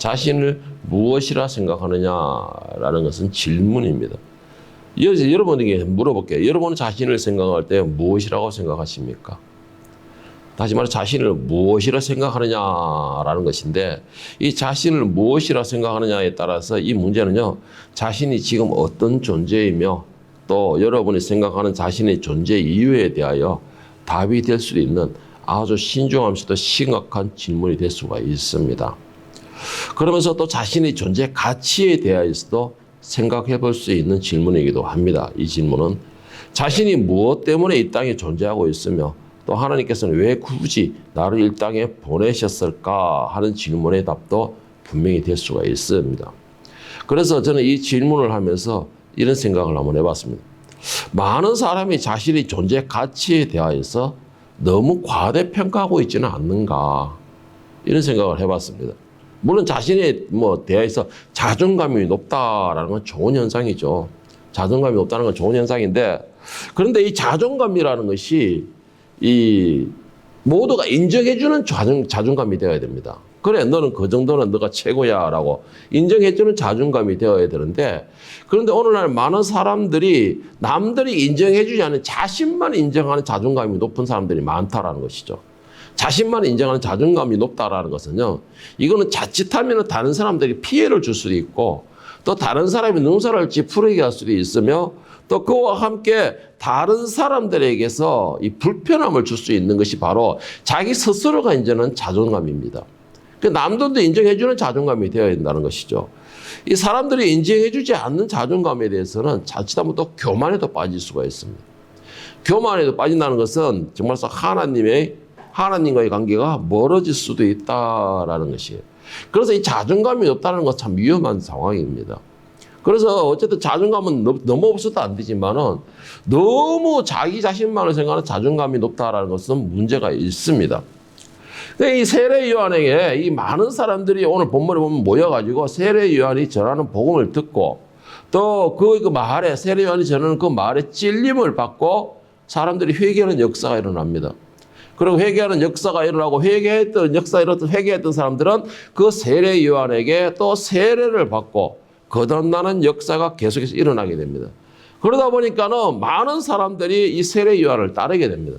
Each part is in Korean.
자신을 무엇이라 생각하느냐라는 것은 질문입니다. 여러분에게 물어볼게요. 여러분은 자신을 생각할 때 무엇이라고 생각하십니까? 다시 말해 자신을 무엇이라 생각하느냐라는 것인데, 이 자신을 무엇이라 생각하느냐에 따라서 이 문제는요, 자신이 지금 어떤 존재이며 또 여러분이 생각하는 자신의 존재 이유에 대하여 답이 될 수 있는 아주 신중하면서도 심각한 질문이 될 수가 있습니다. 그러면서 또 자신의 존재 가치에 대하여서도 생각해 볼 수 있는 질문이기도 합니다. 이 질문은 자신이 무엇 때문에 이 땅에 존재하고 있으며 또 하나님께서는 왜 굳이 나를 이 땅에 보내셨을까 하는 질문의 답도 분명히 될 수가 있습니다. 그래서 저는 이 질문을 하면서 이런 생각을 한번 해봤습니다. 많은 사람이 자신의 존재 가치에 대하여서 너무 과대평가하고 있지는 않는가, 이런 생각을 해봤습니다. 물론 자신에 대해서 자존감이 높다라는 건 좋은 현상이죠. 자존감이 높다는 건 좋은 현상인데, 그런데 이 자존감이라는 것이 이 모두가 인정해주는 자존감이 되어야 됩니다. 그래, 너는 그 정도는 너가 최고야라고 인정해주는 자존감이 되어야 되는데, 그런데 오늘날 많은 사람들이 남들이 인정해주지 않는 자신만 인정하는 자존감이 높은 사람들이 많다라는 것이죠. 자신만 인정하는 자존감이 높다라는 것은요, 이거는 자칫하면 다른 사람들이 피해를 줄 수도 있고, 또 다른 사람이 능사를 찌푸리게 할 수도 있으며, 또 그와 함께 다른 사람들에게서 이 불편함을 줄 수 있는 것이 바로 자기 스스로가 인정하는 자존감입니다. 남들도 인정해주는 자존감이 되어야 된다는 것이죠. 이 사람들이 인정해주지 않는 자존감에 대해서는 자칫하면 또 교만에도 빠질 수가 있습니다. 교만에도 빠진다는 것은 정말 하나님과의 관계가 멀어질 수도 있다라는 것이에요. 그래서 이 자존감이 없다는 건 참 위험한 상황입니다. 그래서 어쨌든 자존감은 너무 없어도 안 되지만은 너무 자기 자신만을 생각하는 자존감이 높다라는 것은 문제가 있습니다. 이 세례 요한에게 이 많은 사람들이 오늘 본문에 보면 모여가지고 세례 요한이 전하는 복음을 듣고 또 그 말에 세례 요한이 전하는 그 말에 찔림을 받고 사람들이 회개하는 역사가 일어납니다. 그리고 회개하는 역사가 일어나고 회개했던 사람들은 그 세례 요한에게 또 세례를 받고 거듭나는 역사가 계속해서 일어나게 됩니다. 그러다 보니까는 많은 사람들이 이 세례 요한을 따르게 됩니다.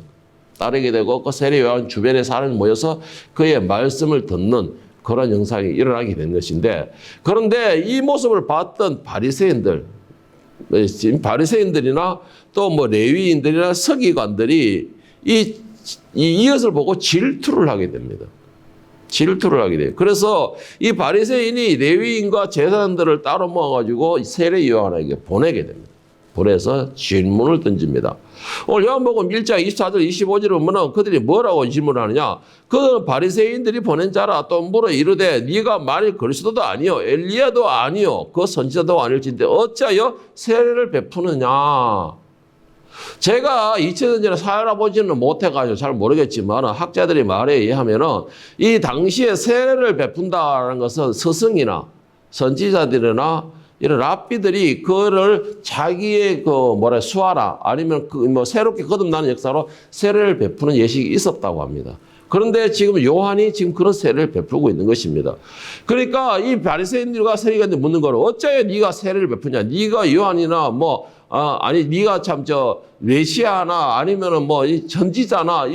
따르게 되고 그 세례 요한 주변에 사람이 모여서 그의 말씀을 듣는 그런 현상이 일어나게 된 것인데, 그런데 이 모습을 봤던 바리새인들이나 또 레위인들이나 서기관들이 이것을 보고 질투를 하게 됩니다. 질투를 하게 돼요. 그래서 이 바리새인이 레위인과 제사장들을 따로 모아가지고 세례 요한에게 보내게 됩니다. 보내서 질문을 던집니다. 오늘 요한복음 1장 24절 25절을 보면 그들이 뭐라고 질문을 하느냐? 그 바리새인들이 보낸 자라 또 물어 이르되 네가 만일 그리스도도 아니요 엘리야도 아니요 그 선지자도 아닐진데 어찌하여 세례를 베푸느냐? 제가 2000년 전에 살아보지는 못해가지고 잘 모르겠지만 학자들의 말에 의하면은 이 당시에 세례를 베푼다는 것은 스승이나 선지자들이나 이런 랍비들이 그거를 자기의 수하나 아니면 새롭게 거듭나는 역사로 세례를 베푸는 예식이 있었다고 합니다. 그런데 지금 요한이 지금 그런 세례를 베풀고 있는 것입니다. 그러니까 이 바리새인들과 서기관들이 묻는 거로 어째 네가 세례를 베푸냐? 네가 요한이나 네가 메시아나 아니면은 이 선지자나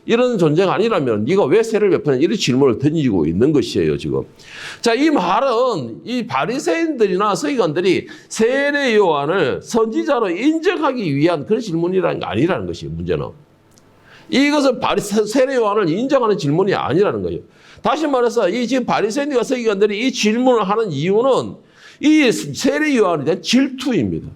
이런 존재가 아니라면 네가 왜 세례를 베푸냐? 이런 질문을 던지고 있는 것이에요, 지금. 자, 이 말은 이 바리새인들이나 서기관들이 세례 요한을 선지자로 인정하기 위한 그런 질문이라는 게 아니라는 것이에요, 문제는. 이것은 세례 요한을 인정하는 질문이 아니라는 거예요. 다시 말해서 이 지금 바리새인과 서기관들이 이 질문을 하는 이유는 이 세례 요한에 대한 질투입니다.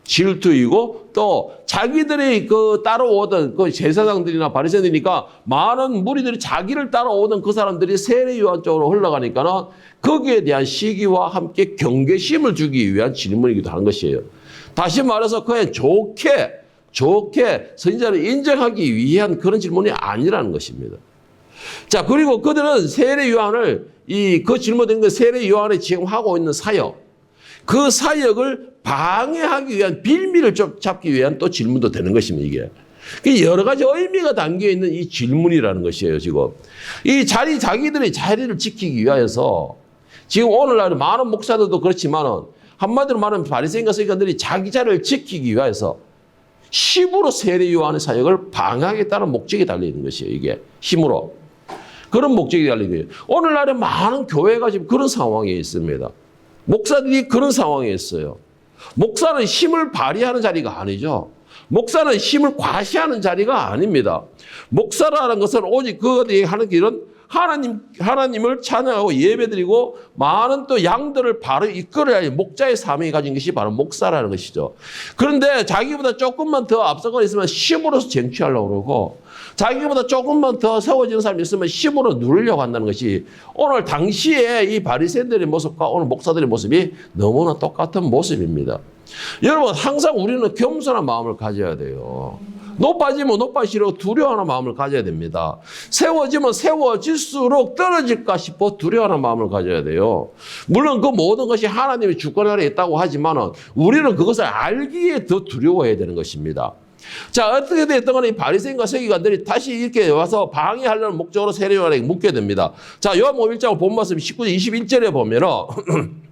질투이고 또 자기들이 따라오던 제사장들이나 바리새인들이니까 많은 무리들이 자기를 따라오던 그 사람들이 세례 요한 쪽으로 흘러가니까는 거기에 대한 시기와 함께 경계심을 주기 위한 질문이기도 하는 것이에요. 다시 말해서 그냥 좋게 선지자를 인정하기 위한 그런 질문이 아니라는 것입니다. 자, 그리고 그들은 세례 요한을 그 질문된 그 세례 요한이 지금 하고 있는 사역, 그 사역을 방해하기 위한 빌미를 잡기 위한 또 질문도 되는 것입니다, 이게. 여러 가지 의미가 담겨 있는 이 질문이라는 것이에요, 지금. 자기들의 자리를 지키기 위하여서 지금 오늘날 많은 목사들도 그렇지만은 한마디로 말하면 바리새인과 서기관들이 자기 자리를 지키기 위해서 힘으로 세례 요한의 사역을 방해하겠다는 목적이 달려있는 것이에요. 이게 힘으로. 그런 목적이 달린 거예요. 오늘날에 많은 교회가 지금 그런 상황에 있습니다. 목사들이 그런 상황에 있어요. 목사는 힘을 발휘하는 자리가 아니죠. 목사는 힘을 과시하는 자리가 아닙니다. 목사라는 것은 오직 그들이 하는 길은 하나님을 찬양하고 예배드리고 많은 또 양들을 바로 이끌어야 할 목자의 사명이 가진 것이 바로 목사라는 것이죠. 그런데 자기보다 조금만 더 앞서가 있으면 힘으로서 쟁취하려고 그러고 자기보다 조금만 더 세워지는 사람이 있으면 힘으로 누르려고 한다는 것이 오늘 당시에 이 바리새인들의 모습과 오늘 목사들의 모습이 너무나 똑같은 모습입니다. 여러분 항상 우리는 겸손한 마음을 가져야 돼요. 높아지면 높아질수록 두려워하는 마음을 가져야 됩니다. 세워지면 세워질수록 떨어질까 싶어 두려워하는 마음을 가져야 돼요. 물론 그 모든 것이 하나님의 주권 아래 있다고 하지만 우리는 그것을 알기에 더 두려워해야 되는 것입니다. 자, 어떻게 됐든 간에 이 바리새인과 서기관들이 다시 이렇게 와서 방해하려는 목적으로 세례 요한에게 묻게 됩니다. 자, 요한복음 1장 본 말씀 19절 21절에 보면은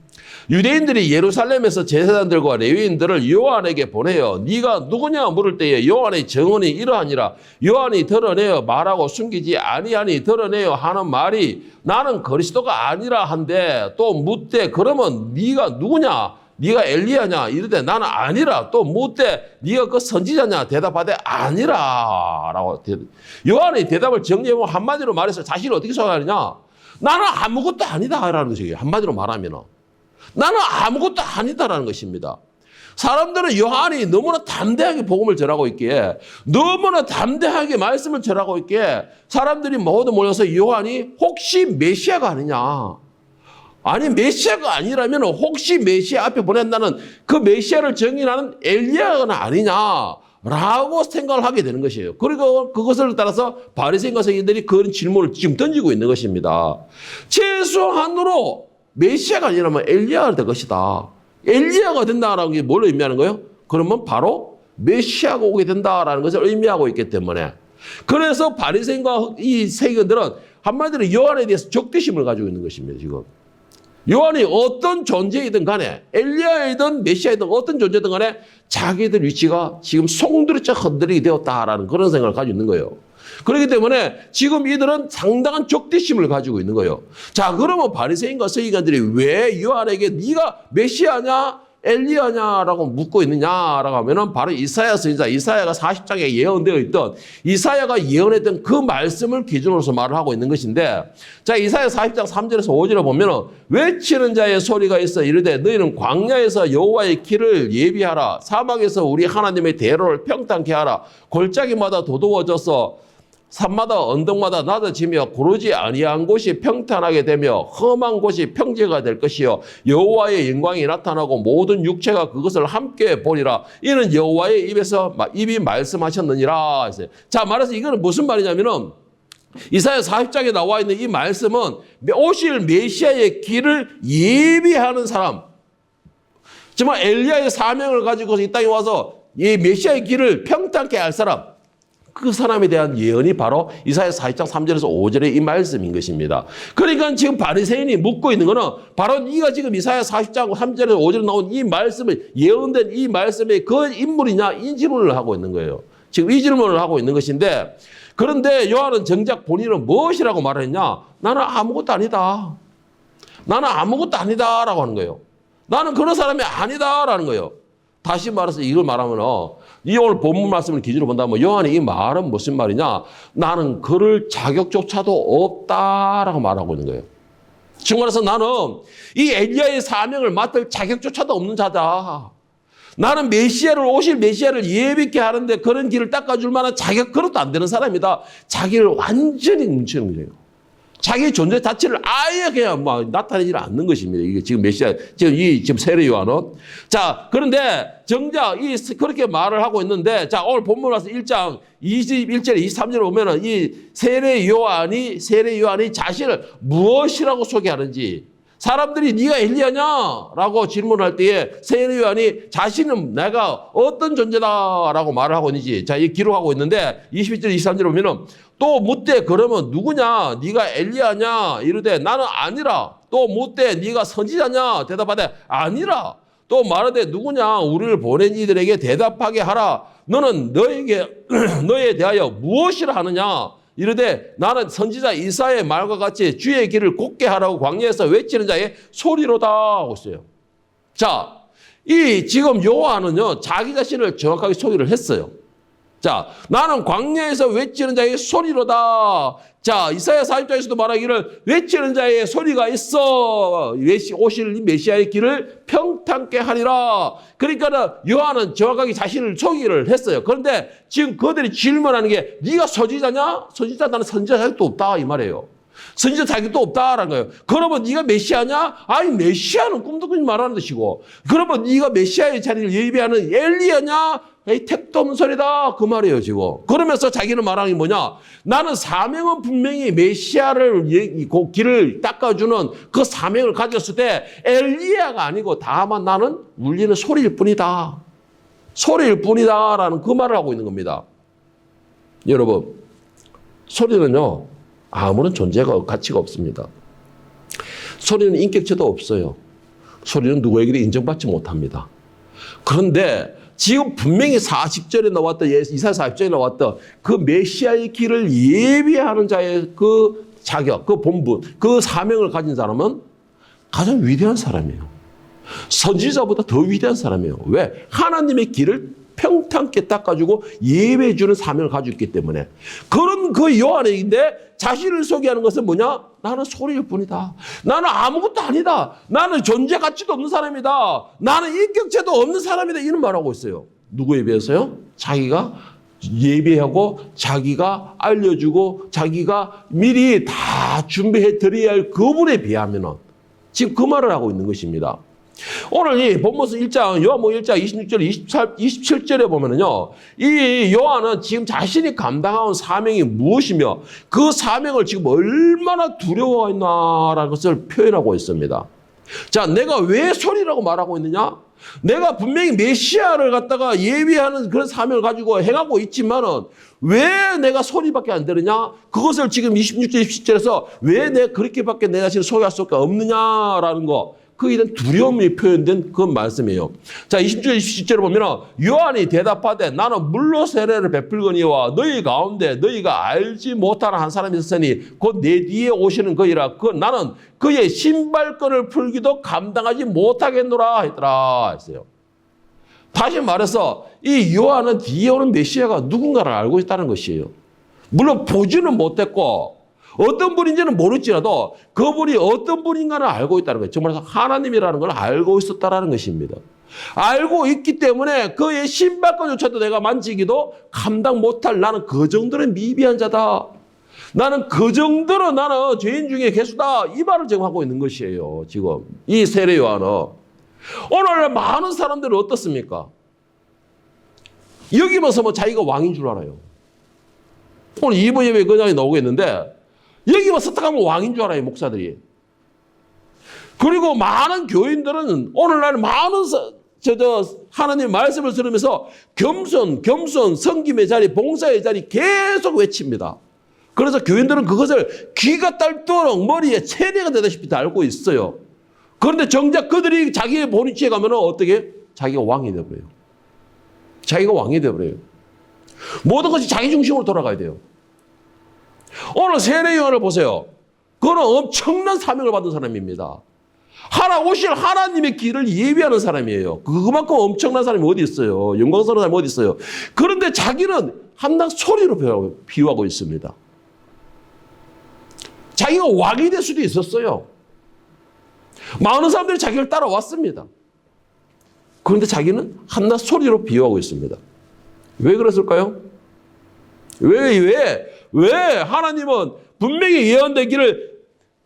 유대인들이 예루살렘에서 제사장들과 레위인들을 요한에게 보내어 네가 누구냐 물을 때에 요한의 정언이 이러하니라. 요한이 드러내어 말하고 숨기지 아니하니 드러내어 하는 말이 나는 그리스도가 아니라 한데 또 묻되 그러면 네가 누구냐? 네가 엘리야냐? 이르되 나는 아니라. 또 묻되 네가 그 선지자냐? 대답하되 아니라 라고. 요한의 대답을 정리해보면 한마디로 말해서 자신을 어떻게 소개하느냐? 나는 아무것도 아니다 라는 것이에요. 한마디로 말하면 나는 아무것도 아니다라는 것입니다. 사람들은 요한이 너무나 담대하게 복음을 전하고 있기에 너무나 담대하게 말씀을 전하고 있기에 사람들이 모두 모여서 요한이 혹시 메시아가 아니냐. 아니 메시아가 아니라면 혹시 메시아 앞에 보낸다는 그 메시아를 정의하는 엘리야가 아니냐라고 생각을 하게 되는 것이에요. 그리고 그것을 따라서 바리새인과 서기관들이 그런 질문을 지금 던지고 있는 것입니다. 최소한으로 메시아가 아니라면 엘리야가 될 것이다. 엘리야가 된다라는 게 뭘 의미하는 거예요? 그러면 바로 메시아가 오게 된다라는 것을 의미하고 있기 때문에 그래서 바리새인과 이 서기관들은 한마디로 요한에 대해서 적대심을 가지고 있는 것입니다. 지금 요한이 어떤 존재이든 간에 엘리야이든 메시아이든 어떤 존재든 간에 자기들 위치가 지금 송두리째 흔들리게 되었다라는 그런 생각을 가지고 있는 거예요. 그렇기 때문에 지금 이들은 상당한 적대심을 가지고 있는 거예요. 자, 그러면 바리새인과 서기관들이 왜 요한에게 네가 메시아냐 엘리야냐라고 묻고 있느냐라고 하면은 바로 이사야 선지자 이사야가 40장에 예언되어 있던 이사야가 예언했던 그 말씀을 기준으로서 말을 하고 있는 것인데 자, 이사야 40장 3절에서 5절에 보면은 외치는 자의 소리가 있어 이르되 너희는 광야에서 여호와의 길을 예비하라 사막에서 우리 하나님의 대로를 평탄케 하라 골짜기마다 도도워져서 산마다 언덕마다 낮아지며 고르지 아니한 곳이 평탄하게 되며 험한 곳이 평지가 될 것이요 여호와의 영광이 나타나고 모든 육체가 그것을 함께 보리라. 이는 여호와의 입이 말씀하셨느니라. 자, 말해서 이거는 무슨 말이냐면은 이사야 40장에 나와 있는 이 말씀은 오실 메시아의 길을 예비하는 사람, 정말 엘리야의 사명을 가지고서 이 땅에 와서 이 메시아의 길을 평탄케 할 사람, 그 사람에 대한 예언이 바로 이사야 40장 3절에서 5절의 이 말씀인 것입니다. 그러니까 지금 바리새인이 묻고 있는 것은 바로 네가 지금 이사야 40장 3절에서 5절에 나온 이 말씀을 예언된 이 말씀의 그 인물이냐 이 질문을 하고 있는 거예요. 지금 이 질문을 하고 있는 것인데 그런데 요한은 정작 본인은 무엇이라고 말했냐? 나는 아무것도 아니다. 나는 아무것도 아니다라고 하는 거예요. 나는 그런 사람이 아니다라는 거예요. 다시 말해서 이걸 말하면 이 오늘 본문 말씀을 기준으로 본다면 요한이 이 말은 무슨 말이냐? 나는 그럴 자격조차도 없다라고 말하고 있는 거예요. 즉 말해서 나는 이 엘리야의 사명을 맡을 자격조차도 없는 자다. 나는 오실 메시아를 예비케 하는데 그런 길을 닦아줄 만한 자격 그것도 안 되는 사람이다. 자기를 완전히 뭉치는 거예요. 자기 존재 자체를 아예 그냥 나타내지 않는 것입니다. 이게 지금 메시아, 지금 세례 요한은. 자, 그런데 정작 그렇게 말을 하고 있는데, 자, 오늘 본문 와서 1장 21절에 23절에 보면은 이 세례 요한이 자신을 무엇이라고 소개하는지, 사람들이 네가 엘리야냐라고 질문할 때에 세례 요한이 자신은 내가 어떤 존재다라고 말을 하고 있는지 자, 이 기록하고 있는데 21절 23절에 보면은 또 묻되 그러면 누구냐 네가 엘리야냐 이르되 나는 아니라 또 묻되 네가 선지자냐? 대답하되 아니라. 또 말하되 누구냐? 우리를 보낸 이들에게 대답하게 하라. 너는 너에 대하여 무엇이라 하느냐? 이르되 나는 선지자 이사야의 말과 같이 주의 길을 곧게 하라고 광야에서 외치는 자의 소리로다 하고 있어요. 자, 이 지금 요한은요 자기 자신을 정확하게 소개를 했어요. 자, 나는 광야에서 외치는 자의 소리로다. 자, 이사야 40장에서도 말하기를 외치는 자의 소리가 있어. 오실 메시아의 길을 평탄케 하리라. 그러니까 요한은 정확하게 자신을 소개를 했어요. 그런데 지금 그들이 질문하는 게 네가 선지자냐? 선지자 나는 선지자 자격도 없다 이 말이에요. 선지자 자격도 없다라는 거예요. 그러면 네가 메시아냐? 아니 메시아는 꿈도 꾸지 말하는 것이고 그러면 네가 메시아의 자리를 예비하는 엘리야냐? 에이, 택도 없는 소리다 그 말이에요 지금. 그러면서 자기는 말하는 게 뭐냐? 나는 사명은 분명히 메시아를 길을 닦아주는 그 사명을 가졌을 때 엘리야가 아니고 다만 나는 울리는 소리일 뿐이다. 소리일 뿐이다라는 그 말을 하고 있는 겁니다. 여러분 소리는요 아무런 존재가 가치가 없습니다. 소리는 인격체도 없어요. 소리는 누구에게도 인정받지 못합니다. 그런데 지금 분명히 40절에 나왔던 이사야 40절에 나왔던 그 메시아의 길을 예비하는 자의 그 자격, 그 본분, 그 사명을 가진 사람은 가장 위대한 사람이에요. 선지자보다 더 위대한 사람이에요. 왜? 하나님의 길을 평탄케 닦아주고 예배해 주는 사명을 가지고 있기 때문에. 그런 그 요한에게 자신을 소개하는 것은 뭐냐? 나는 소리일 뿐이다. 나는 아무것도 아니다. 나는 존재 가치도 없는 사람이다. 나는 인격체도 없는 사람이다. 이런 말하고 있어요. 누구에 비해서요? 자기가 예배하고 자기가 알려주고 자기가 미리 다 준비해 드려야 할 그분에 비하면 지금 그 말을 하고 있는 것입니다. 오늘 이 본문서 1장, 요한복음 1장 26절, 27절에 보면은요, 이 요한은 지금 자신이 감당한 사명이 무엇이며 그 사명을 지금 얼마나 두려워했나라는 것을 표현하고 있습니다. 자, 내가 왜 소리라고 말하고 있느냐? 내가 분명히 메시아를 갖다가 예비하는 그런 사명을 가지고 행하고 있지만은 왜 내가 소리밖에 안 들으냐? 그것을 지금 26절, 27절에서 왜 내가 그렇게밖에 내 자신을 소개할 수가 없느냐라는 거. 그에 대한 두려움이 표현된 그 말씀이에요. 자, 20절, 27절을 보면 요한이 대답하되 나는 물로 세례를 베풀거니와 너희 가운데 너희가 알지 못하는 한 사람이 있으니 곧 내 뒤에 오시는 그이라. 나는 그의 신발끈을 풀기도 감당하지 못하겠노라 했더라 했어요. 다시 말해서 이 요한은 뒤에 오는 메시아가 누군가를 알고 있다는 것이에요. 물론 보지는 못했고 어떤 분인지는 모를지라도 그분이 어떤 분인가를 알고 있다는 거예요. 정말 하나님이라는 걸 알고 있었다는 것입니다. 알고 있기 때문에 그의 신발끈조차도 내가 만지기도 감당 못할 나는 그 정도로 미비한 자다. 나는 그 정도로 나는 죄인 중에 괴수다. 이 말을 지금 하고 있는 것이에요. 지금 이 세례 요한은. 오늘 많은 사람들은 어떻습니까? 여기면서 뭐 자기가 왕인 줄 알아요. 오늘 2부 예배 그장에 나오겠는데 여기만 서탁하면 왕인 줄 알아요, 목사들이. 그리고 많은 교인들은 오늘날 많은 하나님 말씀을 들으면서 겸손, 섬김의 자리, 봉사의 자리 계속 외칩니다. 그래서 교인들은 그것을 귀가 딸도록 머리에 체내가 되다시피 다 알고 있어요. 그런데 정작 그들이 자기의 본위치에 가면 어떻게? 자기가 왕이 되어버려요. 자기가 왕이 되어버려요. 모든 것이 자기 중심으로 돌아가야 돼요. 오늘 세례 요한을 보세요. 그는 엄청난 사명을 받은 사람입니다. 오실 하나님의 길을 예비하는 사람이에요. 그만큼 엄청난 사람이 어디 있어요. 영광스러운 사람이 어디 있어요. 그런데 자기는 한낱 소리로 비유하고 있습니다. 자기가 왕이 될 수도 있었어요. 많은 사람들이 자기를 따라왔습니다. 그런데 자기는 한낱 소리로 비유하고 있습니다. 왜 그랬을까요? 왜 하나님은 분명히 예언되기를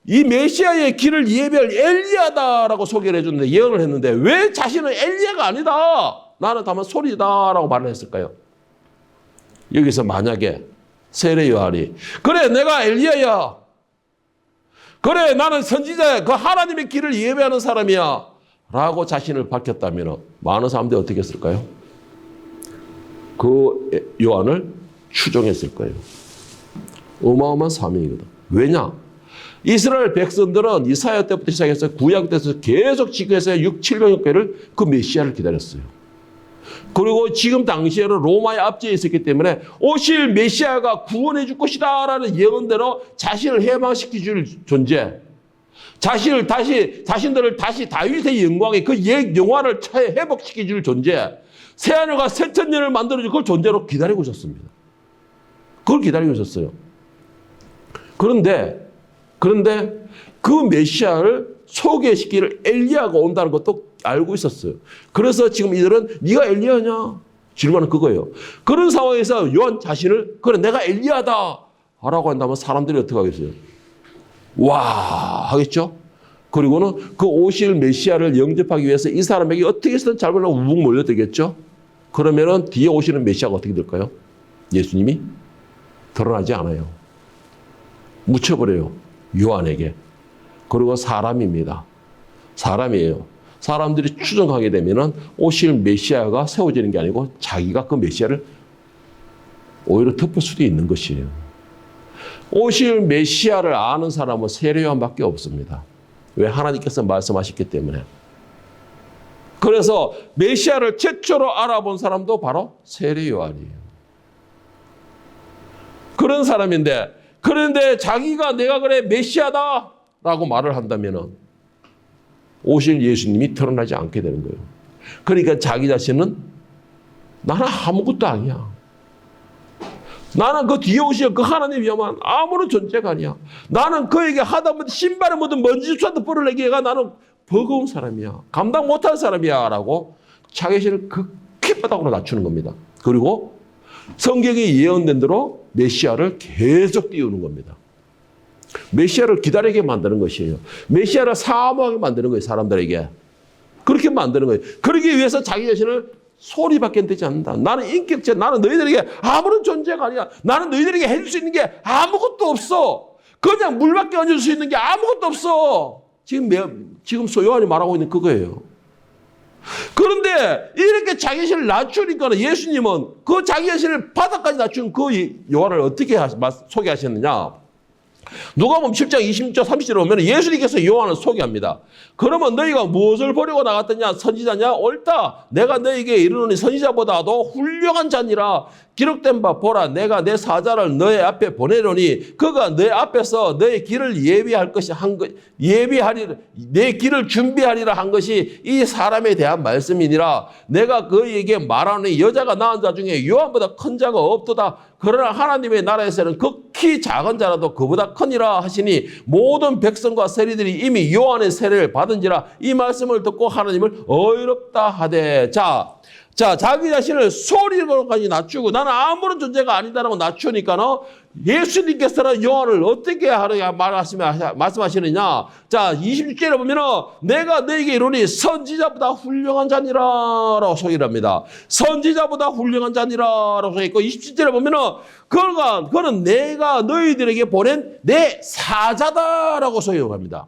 이 메시아의 길을 예비할 엘리야다라고 소개를 해줬는데 예언을 했는데 왜 자신은 엘리야가 아니다. 나는 다만 소리다라고 말을 했을까요? 여기서 만약에 세례 요한이 그래 내가 엘리야야. 그래 나는 선지자야. 그 하나님의 길을 예배하는 사람이야. 라고 자신을 밝혔다면 많은 사람들이 어떻게 했을까요? 그 요한을 추종했을 거예요. 어마어마한 사명이거든. 왜냐? 이스라엘 백성들은 이사야 때부터 시작해서 구약 때에서 계속 지켜서 6, 700여 개를 그 메시아를 기다렸어요. 그리고 지금 당시에는 로마의 압제에 있었기 때문에 오실 메시아가 구원해 줄 것이다 라는 예언대로 자신을 해방시켜 줄 존재, 자신들을 다시 다윗의 영광에 그 옛 영화를 회복시켜 줄 존재, 새하늘과 새 천년을 만들어 줄 그 존재로 기다리고 있었습니다. 그걸 기다리고 있었어요. 그런데 그 메시아를 소개시키는 엘리야가 온다는 것도 알고 있었어요. 그래서 지금 이들은 네가 엘리야냐? 질문은 그거예요. 그런 상황에서 요한 자신을 그래 내가 엘리야다 라고 한다면 사람들이 어떻게 하겠어요? 와 하겠죠? 그리고는 그 오실 메시아를 영접하기 위해서 이 사람에게 어떻게 해서든 잘못하고 우북 몰려들겠죠? 그러면은 뒤에 오시는 메시아가 어떻게 될까요? 예수님이 드러나지 않아요. 묻혀버려요. 요한에게. 그리고 사람입니다. 사람이에요. 사람들이 추정하게 되면은 오실 메시아가 세워지는 게 아니고 자기가 그 메시아를 오히려 덮을 수도 있는 것이에요. 오실 메시아를 아는 사람은 세례 요한밖에 없습니다. 왜? 하나님께서 말씀하셨기 때문에. 그래서 메시아를 최초로 알아본 사람도 바로 세례 요한이에요. 그런 사람인데, 그런데 자기가 내가 그래 메시아다 라고 말을 한다면은 오실 예수님이 드러나지 않게 되는 거예요. 그러니까 자기 자신은 나는 아무것도 아니야. 나는 그 뒤에 오실 그 하나님 위험한 아무런 존재가 아니야. 나는 그에게 하다 못해 신발에 묻은 먼지조차도 뿌려내기가 나는 버거운 사람이야. 감당 못할 사람이야 라고 자기 자신을 극히 바닥으로 낮추는 겁니다. 그리고 성경에 예언된 대로 메시아를 계속 띄우는 겁니다. 메시아를 기다리게 만드는 것이에요. 메시아를 사모하게 만드는 거예요. 사람들에게. 그렇게 만드는 거예요. 그러기 위해서 자기 자신을 소리밖에 되지 않는다. 나는 인격체, 나는 너희들에게 아무런 존재가 아니야. 나는 너희들에게 해줄 수 있는 게 아무것도 없어. 그냥 물밖에 얹을 수 있는 게 아무것도 없어. 지금 요한이 말하고 있는 그거예요. 그런데 이렇게 자기 자신을 낮추니까 예수님은 그 자기 자신을 바닥까지 낮춘 그 요한을 어떻게 소개하셨느냐. 누가복음 7장 26절 30절에 보면 예수님께서 요한을 소개합니다. 그러면 너희가 무엇을 보려고 나갔더냐? 선지자냐? 옳다. 내가 너희에게 이르노니 선지자보다도 훌륭한 자니라. 기록된 바 보라. 내가 내 사자를 너희 앞에 보내노니 그가 너희 앞에서 너희 길을 예비할 것이 예비하리라. 내 길을 준비하리라 한 것이 이 사람에 대한 말씀이니라. 내가 그에게 말하노니 여자가 낳은 자 중에 요한보다 큰 자가 없도다. 그러나 하나님의 나라에서는 극히 작은 자라도 그보다 크니라 하시니 모든 백성과 세리들이 이미 요한의 세례를 받은지라. 이 말씀을 듣고 하나님을 어이롭다 하되. 자, 자기 자신을 소리로까지 낮추고 나는 아무런 존재가 아니다라고 낮추니까는 예수님께서는 요한을 어떻게 하느냐 말씀하시느냐. 자, 26절에 보면은 내가 너에게 이르노니 선지자보다 훌륭한 자니라라고 소개를 합니다. 선지자보다 훌륭한 자니라라고 소개했고 27절에 보면은 그는 내가 너희들에게 보낸 내 사자다라고 소개를 합니다.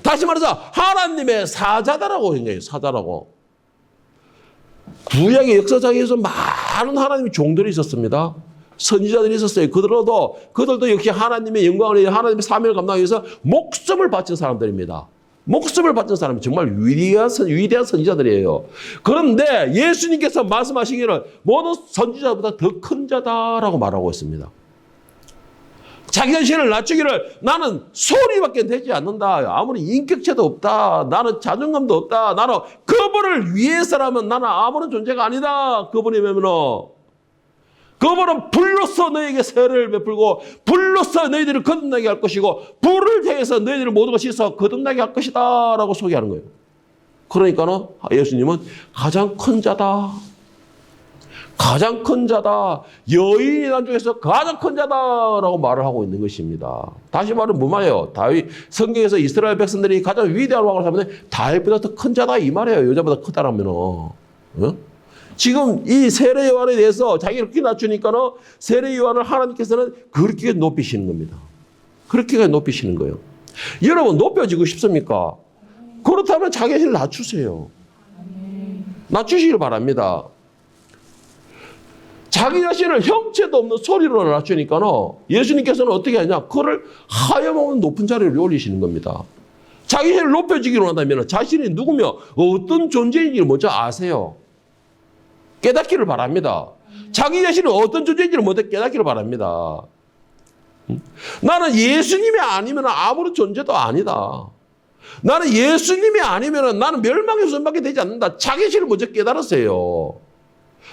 다시 말해서 하나님의 사자다라고 생각해요. 사자라고. 구약의 역사상에서 많은 하나님의 종들이 있었습니다. 선지자들이 있었어요. 그들도 역시 하나님의 영광을 위해 하나님의 사명을 감당하기 위해서 목숨을 바친 사람들입니다. 목숨을 바친 사람이 정말 위대한 선지자들이에요. 그런데 예수님께서 말씀하시기를 모든 선지자보다 더 큰 자다라고 말하고 있습니다. 자기 자신을 낮추기를 나는 소리밖에 되지 않는다. 아무리 인격체도 없다. 나는 자존감도 없다. 나는 그분을 위해서라면 나는 아무런 존재가 아니다. 그분이면은 그분은 불로서 너에게 세례를 베풀고 불로서 너희들을 거듭나게 할 것이고 불을 통해서 너희들을 모든 것이 있어 거듭나게 할 것이다 라고 소개하는 거예요. 그러니까는 예수님은 가장 큰 자다. 가장 큰 자다. 여인이란 중에서 가장 큰 자다라고 말을 하고 있는 것입니다. 다시 말하면 뭐 말이에요? 다윗 성경에서 이스라엘 백성들이 가장 위대한 왕을 삼는데 다윗보다 더 큰 자다 이 말이에요. 여자보다 크다라면은. 어? 지금 이 세례 요한에 대해서 자기를 그렇게 낮추니까는 세례 요한을 하나님께서는 그렇게 높이시는 겁니다. 그렇게 높이시는 거예요. 여러분 높여지고 싶습니까? 그렇다면 자기 자신을 낮추세요. 낮추시길 바랍니다. 자기 자신을 형체도 없는 소리로 낮추니까는 예수님께서는 어떻게 하냐? 그를 하염없는 높은 자리에 올리시는 겁니다. 자기 자신을 높여주기로 한다면 자신이 누구며 어떤 존재인지를 먼저 아세요. 깨닫기를 바랍니다. 자기 자신이 어떤 존재인지를 먼저 깨닫기를 바랍니다. 나는 예수님이 아니면 아무런 존재도 아니다. 나는 예수님이 아니면 나는 멸망의 손밖에 되지 않는다. 자기 자신을 먼저 깨달으세요.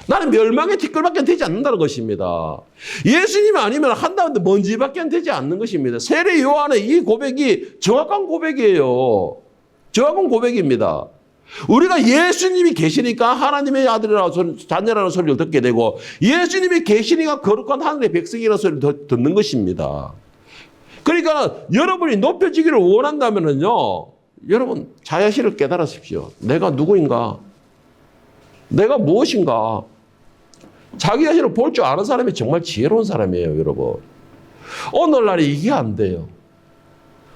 나는 멸망의 티끌밖에 되지 않는다는 것입니다. 예수님이 아니면 한다는데 먼지밖에 되지 않는 것입니다. 세례 요한의 이 고백이 정확한 고백이에요. 정확한 고백입니다. 우리가 예수님이 계시니까 하나님의 아들이라고 자녀라는 소리를 듣게 되고 예수님이 계시니까 거룩한 하늘의 백성이라는 소리를 듣는 것입니다. 그러니까 여러분이 높여지기를 원한다면요, 여러분 자신을 깨달으십시오. 내가 누구인가? 내가 무엇인가? 자기 자신을 볼 줄 아는 사람이 정말 지혜로운 사람이에요, 여러분. 오늘날에 이게 안 돼요.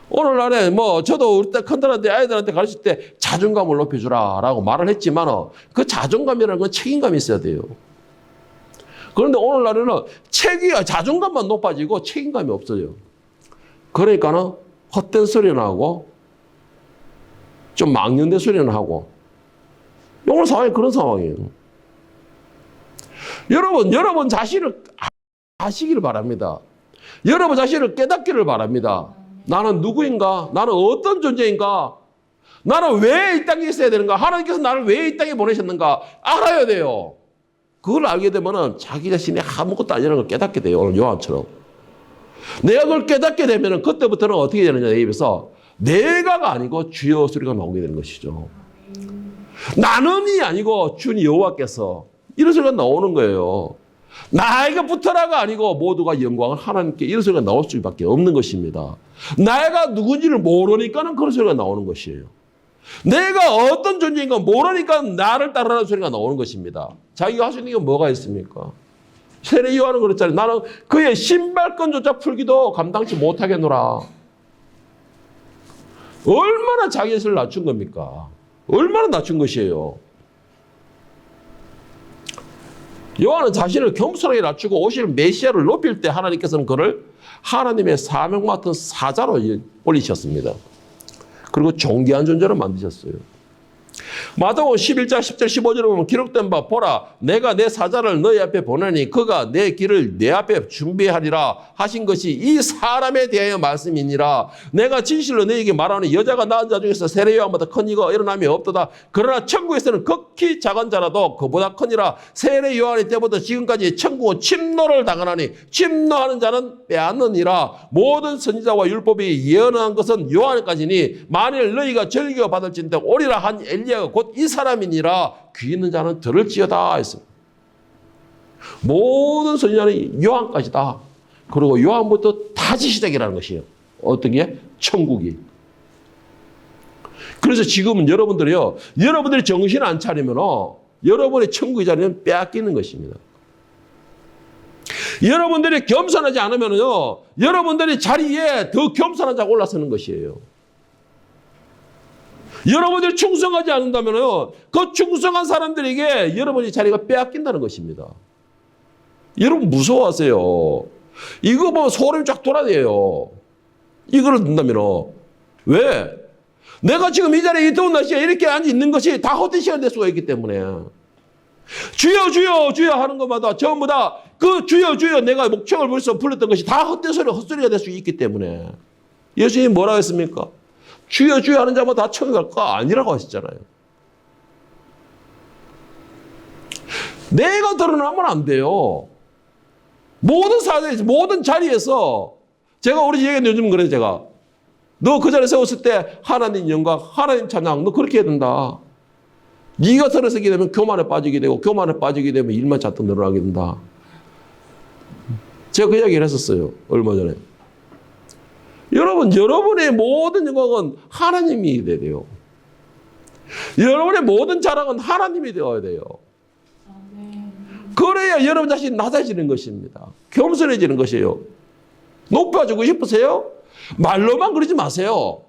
오늘날에 저도 우리 때 큰딸한테 아이들한테 가르칠 때 자존감을 높여주라라고 말을 했지만 그 자존감이라는 건 책임감이 있어야 돼요. 그런데 오늘날에는 자존감만 높아지고 책임감이 없어요. 그러니까는 헛된 소리는 하고 좀 망연된 소리는 하고 오늘 상황이 그런 상황이에요. 여러분 자신을 아시기를 바랍니다. 여러분 자신을 깨닫기를 바랍니다. 나는 누구인가? 나는 어떤 존재인가? 나는 왜 이 땅에 있어야 되는가? 하나님께서 나를 왜 이 땅에 보내셨는가? 알아야 돼요. 그걸 알게 되면 자기 자신이 아무것도 아니라는 걸 깨닫게 돼요. 오늘 요한처럼. 내가 그걸 깨닫게 되면 그때부터는 어떻게 되느냐, 내 입에서 내가가 아니고 주여 소리가 나오게 되는 것이죠. 나는이 아니고 주님 여호와께서 이런 소리가 나오는 거예요. 나에게 붙어라가 아니고 모두가 영광을 하나님께 이런 소리가 나올 수밖에 없는 것입니다. 나가 누군지를 모르니까는 그런 소리가 나오는 것이에요. 내가 어떤 존재인가 모르니까 나를 따르라는 소리가 나오는 것입니다. 자기가 할 수 있는 게 뭐가 있습니까? 세례 요한은 그랬잖아요. 나는 그의 신발끈조차 풀기도 감당치 못하겠노라. 얼마나 자기 자신을 낮춘 겁니까? 얼마나 낮춘 것이에요. 요한은 자신을 겸손하게 낮추고 오실 메시아를 높일 때 하나님께서는 그를 하나님의 사명 맡은 사자로 올리셨습니다. 그리고 존귀한 존재로 만드셨어요. 마태복음 11장 10절 15절에 보면 기록된 바 보라 내가 내 사자를 너희 앞에 보내니 그가 내 길을 내 앞에 준비하리라 하신 것이 이 사람에 대하여 말씀이니라. 내가 진실로 너희에게 말하는 여자가 낳은 자 중에서 세례 요한보다 큰 이가 일어남이 없도다. 그러나 천국에서는 극히 작은 자라도 그보다 크니라. 세례 요한의 때부터 지금까지 천국은 침노를 당하나니 침노하는 자는 빼앗느니라. 모든 선지자와 율법이 예언한 것은 요한까지니 만일 너희가 절기가 받을진대 오리라 한 엘리야가 곧 이 사람이니라. 귀 있는 자는 들을지어다 했습니다. 모든 선지자는 요한까지다. 그리고 요한부터 다시 시작이라는 것이에요. 어떤 게? 천국이. 그래서 지금은 여러분들이요, 여러분들이 정신 안 차리면 여러분의 천국의 자리는 빼앗기는 것입니다. 여러분들이 겸손하지 않으면요, 여러분들이 자리에 더 겸손한 자가 올라서는 것이에요. 여러분들이 충성하지 않는다면요, 그 충성한 사람들에게 여러분의 자리가 빼앗긴다는 것입니다. 여러분 무서워하세요. 이거 보면 소름이 쫙 돌아대요. 이거를 듣는다면 왜? 내가 지금 이 자리에 이 더운 날씨에 이렇게 앉아 있는 것이 다 헛된 시간이 될 수가 있기 때문에 주여 주여 주여 하는 것마다 전부 다 그 주여 주여 내가 목청을 벌써 불렀던 것이 다 헛된 소리 헛소리가 될 수 있기 때문에 예수님이 뭐라고 했습니까? 주여 주여 하는 자마다 다 천국 갈 거 아니라고 하셨잖아요. 내가 드러나면 안 돼요. 모든 사회에서 모든 자리에서 제가 우리 얘기는 요즘 그래요. 제가 너 그 자리에 세웠을 때 하나님 영광 하나님 찬양 너 그렇게 해야 된다. 네가 들어서게 되면 교만에 빠지게 되고 교만에 빠지게 되면 일만 잔뜩 늘어나게 된다. 제가 그 이야기를 했었어요. 얼마 전에. 여러분 여러분의 모든 영광은 하나님이 돼요. 여러분의 모든 자랑은 하나님이 되어야 돼요. 그래야 여러분 자신이 낮아지는 것입니다. 겸손해지는 것이에요. 높아지고 싶으세요? 말로만 그러지 마세요.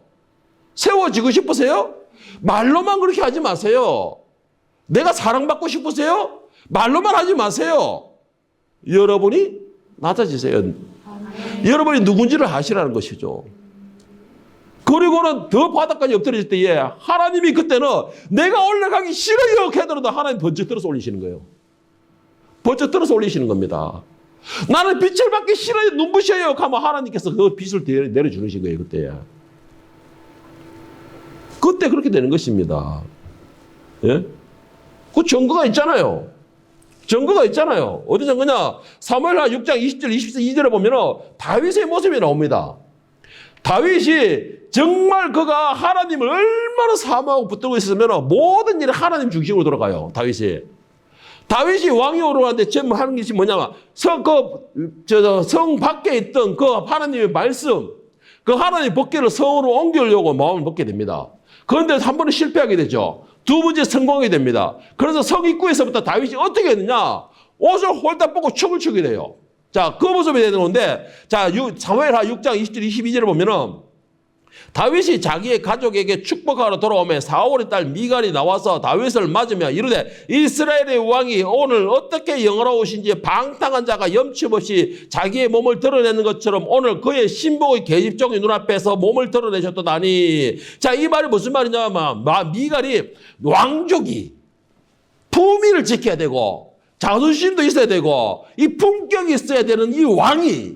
세워지고 싶으세요? 말로만 그렇게 하지 마세요. 내가 사랑받고 싶으세요? 말로만 하지 마세요. 여러분이 낮아지세요. 여러분이 누군지를 아시라는 것이죠. 그리고는 더 바닥까지 엎드려질 때에 하나님이 그때는 내가 올라가기 싫어요 하더라도 하나님 번쩍 들어서 올리시는 거예요. 번쩍 들어서 올리시는 겁니다. 나는 빛을 받기 싫어요, 눈부셔요 하면 하나님께서 그 빛을 내려주는 거예요. 그때 그렇게 되는 것입니다. 예? 그 증거가 있잖아요. 증거가 있잖아요. 어디 증거냐? 사무엘하 6장 20절, 22절에 보면은 다윗의 모습이 나옵니다. 다윗이 정말 그가 하나님을 얼마나 사모하고 붙들고 있으면 모든 일이 하나님 중심으로 돌아가요. 다윗이 왕이 오르는데 지금 하는 것이 뭐냐면 성 밖에 있던 그 하나님의 말씀, 그 하나님의 법궤를 성으로 옮기려고 마음을 먹게 됩니다. 그런데 한 번은 실패하게 되죠. 두 번째 성공하게 됩니다. 그래서 성 입구에서부터 다윗이 어떻게 했느냐? 옷을 홀딱 벗고 춤을 추게 돼요. 자, 그 모습이 되는 건데, 자, 사무엘하 6장 20절, 22절을 보면은 다윗이 자기의 가족에게 축복하러 돌아오면 사울의 딸 미갈이 나와서 다윗을 맞으며 이르되 이스라엘의 왕이 오늘 어떻게 영화로우신지 방탕한 자가 염치없이 자기의 몸을 드러내는 것처럼 오늘 그의 신복의 계집종의 눈앞에서 몸을 드러내셨도다니. 자, 이 말이 무슨 말이냐면 미갈이 왕족이 품위를 지켜야 되고 자존심도 있어야 되고 이 품격이 있어야 되는 이 왕이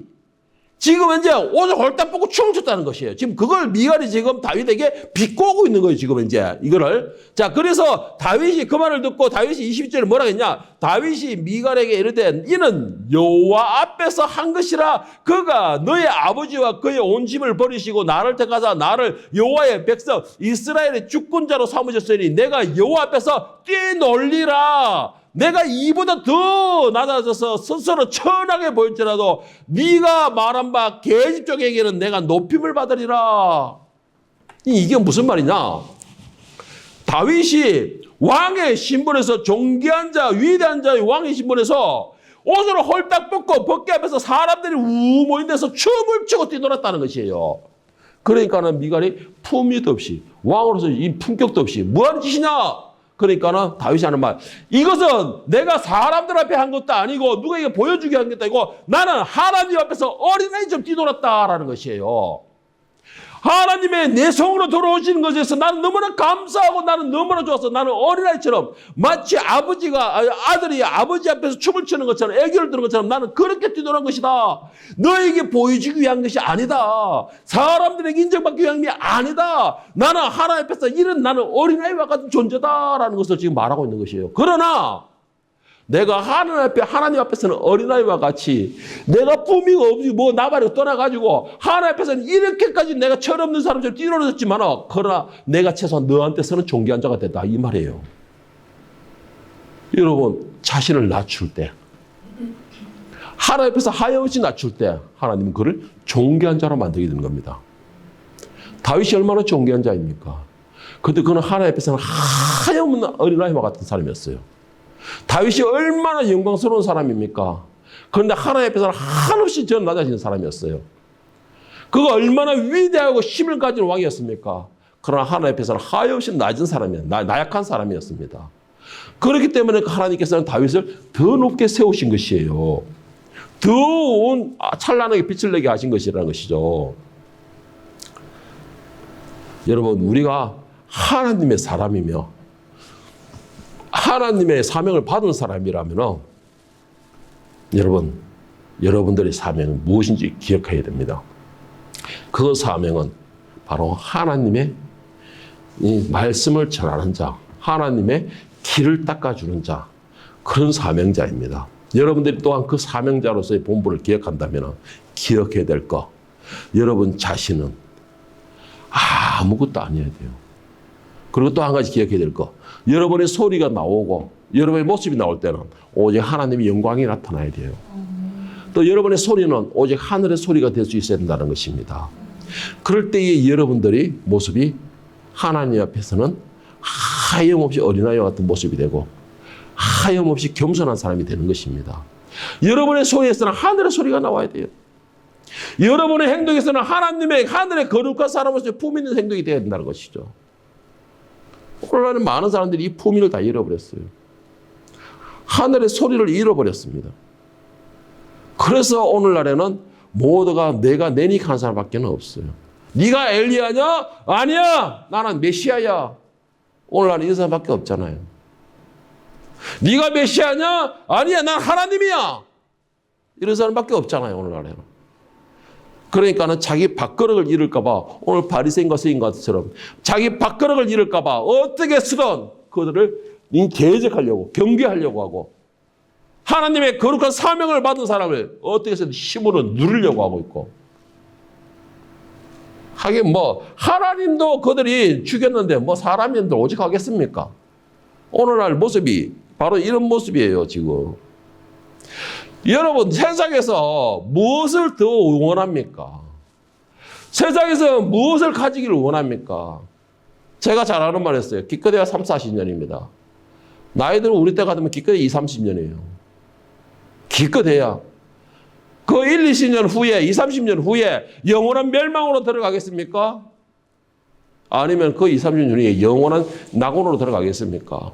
지금 이제 옷을 홀딱 벗고 춤을 췄다는 것이에요. 지금 그걸 미갈이 지금 다윗에게 비꼬고 있는 거예요. 지금 이제 이거를. 자, 그래서 다윗이 그 말을 듣고 다윗이 22절에 뭐라고 했냐? 다윗이 미갈에게 이르되 이는 여호와 앞에서 한 것이라 그가 너의 아버지와 그의 온 집을 버리시고 나를 택하사 나를 여호와의 백성 이스라엘의 주권자로 삼으셨으니 내가 여호와 앞에서 뛰놀리라. 내가 이보다 더 낮아져서 스스로 천하게 보일지라도 네가 말한 바 계집종에게는 내가 높임을 받으리라. 이게 무슨 말이냐? 다윗이 왕의 신분에서 존귀한 자, 위대한 자의 왕의 신분에서 옷을 홀딱 벗고 벗게 앞에서 사람들이 우 모인 데서 춤을 추고 뛰놀았다는 것이에요. 그러니까는 미갈이 품위도 없이 왕으로서 이 품격도 없이 뭐하는 짓이냐? 그러니까는 다윗이 하는 말, 이것은 내가 사람들 앞에 한 것도 아니고 누구에게 보여주게 한 것도 아니고 나는 하나님 앞에서 어린아이처럼 뛰놀았다라는 것이에요. 하나님의 내 성으로 돌아오시는 것에 대해서 나는 너무나 감사하고 나는 너무나 좋아서 나는 어린아이처럼 마치 아들이 아버지 앞에서 춤을 추는 것처럼 애교를 드는 것처럼 나는 그렇게 뛰놀한 것이다. 너에게 보여주기 위한 것이 아니다. 사람들에게 인정받기 위한 것이 아니다. 나는 하나님 앞에서 이런 나는 어린아이와 같은 존재다라는 것을 지금 말하고 있는 것이에요. 그러나 내가 하나님 앞에서는 어린아이와 같이 내가 품위가 없이 뭐 나발이고 떠나가지고 하나님 앞에서는 이렇게까지 내가 철없는 사람처럼 뛰놀아졌지만 그러나 내가 최소한 너한테서는 존귀한 자가 됐다 이 말이에요. 여러분 자신을 낮출 때 하나님 앞에서 하염없이 낮출 때 하나님은 그를 존귀한 자로 만들게 되는 겁니다. 다윗이 얼마나 존귀한 자입니까? 그런데 그는 하나님 앞에서는 하염없는 어린아이와 같은 사람이었어요. 다윗이 얼마나 영광스러운 사람입니까? 그런데 하나님 앞에서는 한없이 전 낮아지는 사람이었어요. 그가 얼마나 위대하고 힘을 가진 왕이었습니까? 그러나 하나님 앞에서는 하염없이 낮은 사람이에요. 나약한 사람이었습니다. 그렇기 때문에 하나님께서는 다윗을 더 높게 세우신 것이에요. 더 찬란하게 빛을 내게 하신 것이라는 것이죠. 여러분 우리가 하나님의 사람이며 하나님의 사명을 받은 사람이라면 여러분들의 사명은 무엇인지 기억해야 됩니다. 그 사명은 바로 하나님의 이 말씀을 전하는 자, 하나님의 길을 닦아주는 자, 그런 사명자입니다. 여러분들이 또한 그 사명자로서의 본분을 기억한다면 기억해야 될 것, 여러분 자신은 아무것도 아니어야 돼요. 그리고 또 한 가지 기억해야 될 것, 여러분의 소리가 나오고 여러분의 모습이 나올 때는 오직 하나님의 영광이 나타나야 돼요. 또 여러분의 소리는 오직 하늘의 소리가 될 수 있어야 된다는 것입니다. 그럴 때의 여러분들이 모습이 하나님 앞에서는 하염없이 어린아이와 같은 모습이 되고 하염없이 겸손한 사람이 되는 것입니다. 여러분의 소리에서는 하늘의 소리가 나와야 돼요. 여러분의 행동에서는 하늘의 거룩한 사람으로서 품 있는 행동이 되어야 된다는 것이죠. 오늘날은 많은 사람들이 이 품위를 다 잃어버렸어요. 하늘의 소리를 잃어버렸습니다. 그래서 오늘날에는 모두가 내가 내닉하는 사람밖에 없어요. 네가 엘리야냐? 아니야. 나는 메시아야. 오늘날은 이런 사람밖에 없잖아요. 네가 메시아냐? 아니야. 난 하나님이야. 이런 사람밖에 없잖아요. 오늘날에는. 그러니까는 자기 밥그릇을 잃을까 봐 오늘 바리새인과 서기관처럼 자기 밥그릇을 잃을까 봐 어떻게 쓰든 그들을 대적하려고 경계하려고 하고 하나님의 거룩한 사명을 받은 사람을 어떻게 해서든 힘으로 누르려고 하고 있고 하긴 뭐 하나님도 그들이 죽였는데 뭐 사람인들 오직 하겠습니까? 오늘날 모습이 바로 이런 모습이에요. 지금 여러분 세상에서 무엇을 더 원합니까? 세상에서 무엇을 가지기를 원합니까? 제가 잘 아는 말 했어요. 기껏해야 3, 40년입니다. 나이들은 우리 때 같으면 기껏해야 2, 30년이에요. 기껏해야. 그 1, 20년 후에 2, 30년 후에 영원한 멸망으로 들어가겠습니까? 아니면 그 2, 30년 후에 영원한 낙원으로 들어가겠습니까?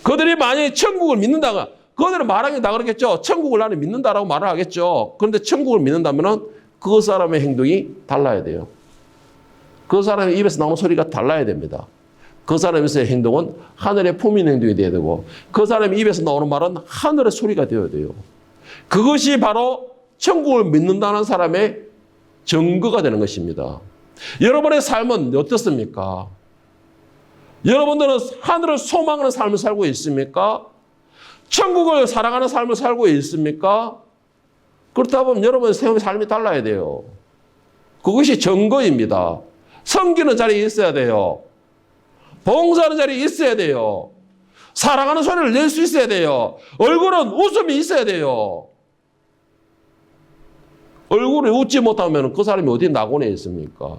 그들이 만약에 천국을 믿는다가 그들은 말하기 다 그러겠죠. 천국을 나는 믿는다라고 말을 하겠죠. 그런데 천국을 믿는다면 그 사람의 행동이 달라야 돼요. 그 사람의 입에서 나오는 소리가 달라야 됩니다. 그 사람의 행동은 하늘의 품인 행동이 되어야 되고 그 사람의 입에서 나오는 말은 하늘의 소리가 되어야 돼요. 그것이 바로 천국을 믿는다는 사람의 증거가 되는 것입니다. 여러분의 삶은 어떻습니까? 여러분들은 하늘을 소망하는 삶을 살고 있습니까? 천국을 사랑하는 삶을 살고 있습니까? 그렇다 보면 여러분의 삶이 달라야 돼요. 그것이 증거입니다. 섬기는 자리에 있어야 돼요. 봉사하는 자리에 있어야 돼요. 사랑하는 소리를 낼 수 있어야 돼요. 얼굴은 웃음이 있어야 돼요. 얼굴에 웃지 못하면 그 사람이 어디 낙원에 있습니까?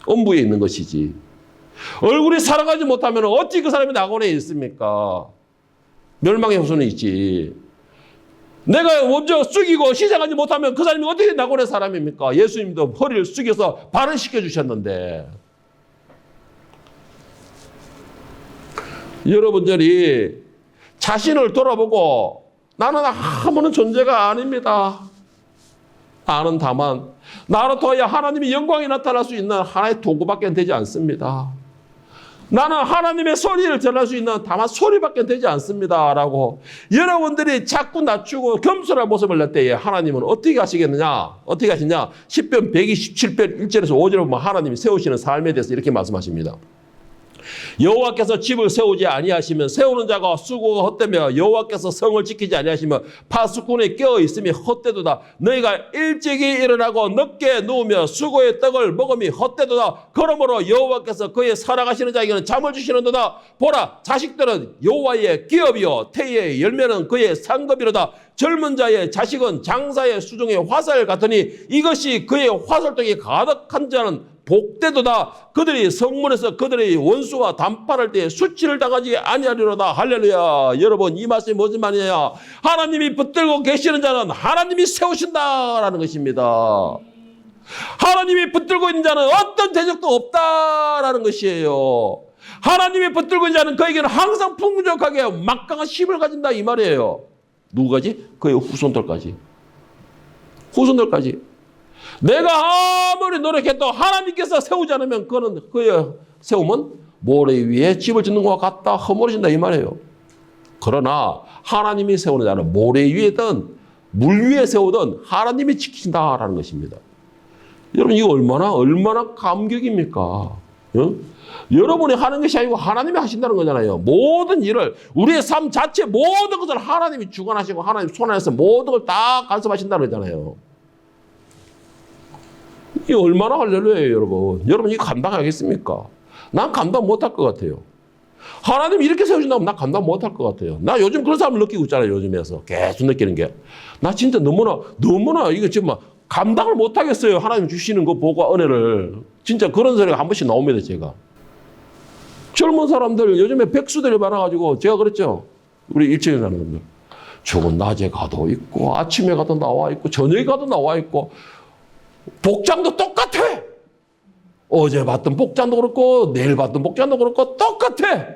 음부에 있는 것이지. 얼굴이 살아가지 못하면 어찌 그 사람이 낙원에 있습니까? 멸망의 후손이 있지. 내가 먼저 숙이고 시작하지 못하면 그 사람이 어떻게 낙원의 사람입니까? 예수님도 허리를 숙여서 발을 시켜주셨는데. 여러분들이 자신을 돌아보고 나는 아무런 존재가 아닙니다. 나는 다만 나로 통하여 하나님의 영광이 나타날 수 있는 하나의 도구밖에 되지 않습니다. 나는 하나님의 소리를 전할 수 있는 다만 소리밖에 되지 않습니다. 라고 여러분들이 자꾸 낮추고 겸손한 모습을 낼 때에 하나님은 어떻게 하시겠느냐? 어떻게 하시냐? 시편 127편 1절에서 5절에 보면 하나님이 세우시는 삶에 대해서 이렇게 말씀하십니다. 여호와께서 집을 세우지 아니하시면 세우는 자가 수고가 헛되며 여호와께서 성을 지키지 아니하시면 파수꾼이 깨어 있음이 헛되도다. 너희가 일찍이 일어나고 늦게 누우며 수고의 떡을 먹음이 헛되도다. 그러므로 여호와께서 그의 사랑하시는 자에게는 잠을 주시는도다. 보라, 자식들은 여호와의 기업이요 태의 열매는 그의 상급이로다. 젊은 자의 자식은 장사의 수종의 화살 같으니 이것이 그의 화살통이 가득한 자는 복되도다. 그들이 성문에서 그들의 원수와 담판할 때 수치를 당하지 아니하리로다. 할렐루야. 여러분 이 말씀이 무슨 말이냐? 하나님이 붙들고 계시는 자는 하나님이 세우신다라는 것입니다. 하나님이 붙들고 있는 자는 어떤 대적도 없다라는 것이에요. 하나님이 붙들고 있는 자는 그에게는 항상 풍족하게 막강한 힘을 가진다 이 말이에요. 누구까지? 그의 후손들까지. 후손들까지. 내가 아무리 노력해도 하나님께서 세우지 않으면 그는 그의 세움은 모래 위에 집을 짓는 것과 같다 허물어진다 이 말이에요. 그러나 하나님이 세우는 자는 모래 위에든 물 위에 세우든 하나님이 지킨다라는 것입니다. 여러분 이거 얼마나 감격입니까? 응? 여러분이 하는 것이 아니고 하나님이 하신다는 거잖아요. 모든 일을 우리의 삶 자체 모든 것을 하나님이 주관하시고 하나님 손 안에서 모든 걸 다 간섭하신다는 거잖아요. 이게 얼마나 할렐루야예요, 여러분. 여러분 이거 감당하겠습니까? 난 감당 못할 것 같아요. 하나님이 이렇게 세우신다면 나 감당 못할 것 같아요. 나 요즘 그런 사람을 느끼고 있잖아요. 요즘에서 계속 느끼는 게. 나 진짜 너무나 이거 지금 막 감당을 못하겠어요. 하나님 주시는 거 보고 은혜를. 진짜 그런 소리가 한 번씩 나옵니다. 제가. 젊은 사람들 요즘에 백수들이 많아가지고 제가 그랬죠. 우리 일찍 사는 분들. 저건 낮에 가도 있고 아침에 가도 나와 있고 저녁에 가도 나와 있고 복장도 똑같아. 어제 봤던 복장도 그렇고 내일 봤던 복장도 그렇고 똑같아.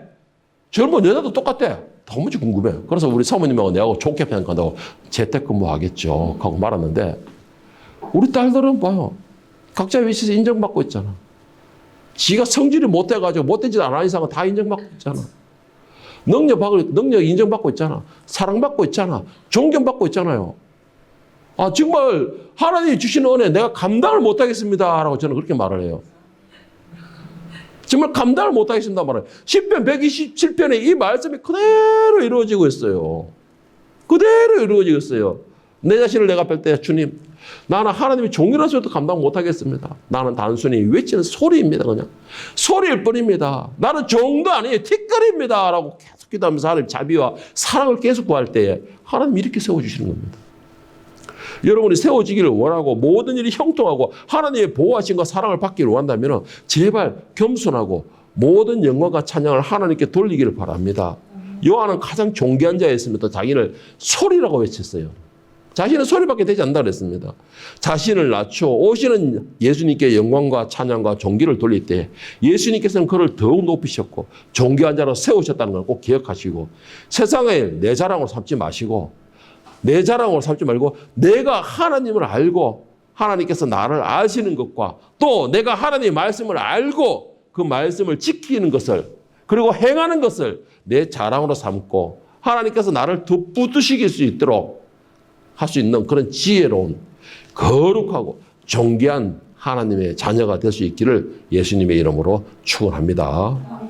젊은 여자도 똑같아. 도무지 궁금해. 그래서 우리 사모님하고 내하고 좋게 생각한다고 재택근무하겠죠 하고 말았는데 우리 딸들은 봐요. 각자 위치에서 인정받고 있잖아. 지가 성질이 못돼가지고 못된 짓 안 하는 이상은 다 인정받고 있잖아. 능력 인정받고 있잖아. 사랑받고 있잖아. 존경받고 있잖아요. 아, 정말 하나님이 주시는 은혜 내가 감당을 못하겠습니다 라고 저는 그렇게 말을 해요. 정말 감당을 못하겠습니다 말을 해요. 10편 127편에 이 말씀이 그대로 이루어지고 있어요. 그대로 이루어지고 있어요. 내 자신을 내가 뵐 때 주님 나는 하나님의 종이라서도 감당 못하겠습니다. 나는 단순히 외치는 소리입니다. 그냥 소리일 뿐입니다. 나는 종도 아니에요. 티끌입니다 라고 계속 기도하면서 하나님 자비와 사랑을 계속 구할 때에 하나님 이렇게 세워주시는 겁니다. 여러분이 세워지기를 원하고 모든 일이 형통하고 하나님의 보호하심과 사랑을 받기를 원한다면 제발 겸손하고 모든 영광과 찬양을 하나님께 돌리기를 바랍니다. 요한은 가장 존귀한 자였습니다. 자기를 소리라고 외쳤어요. 자신은 소리밖에 되지 않는다 그랬습니다. 자신을 낮춰 오시는 예수님께 영광과 찬양과 존귀를 돌릴 때 예수님께서는 그를 더욱 높이셨고 존귀한 자로 세우셨다는 걸 꼭 기억하시고 세상에 내 자랑으로 삼지 마시고 내 자랑으로 삼지 말고 내가 하나님을 알고 하나님께서 나를 아시는 것과 또 내가 하나님의 말씀을 알고 그 말씀을 지키는 것을 그리고 행하는 것을 내 자랑으로 삼고 하나님께서 나를 돋부으실 수 있도록 할 수 있는 그런 지혜로운 거룩하고 존귀한 하나님의 자녀가 될 수 있기를 예수님의 이름으로 축원합니다.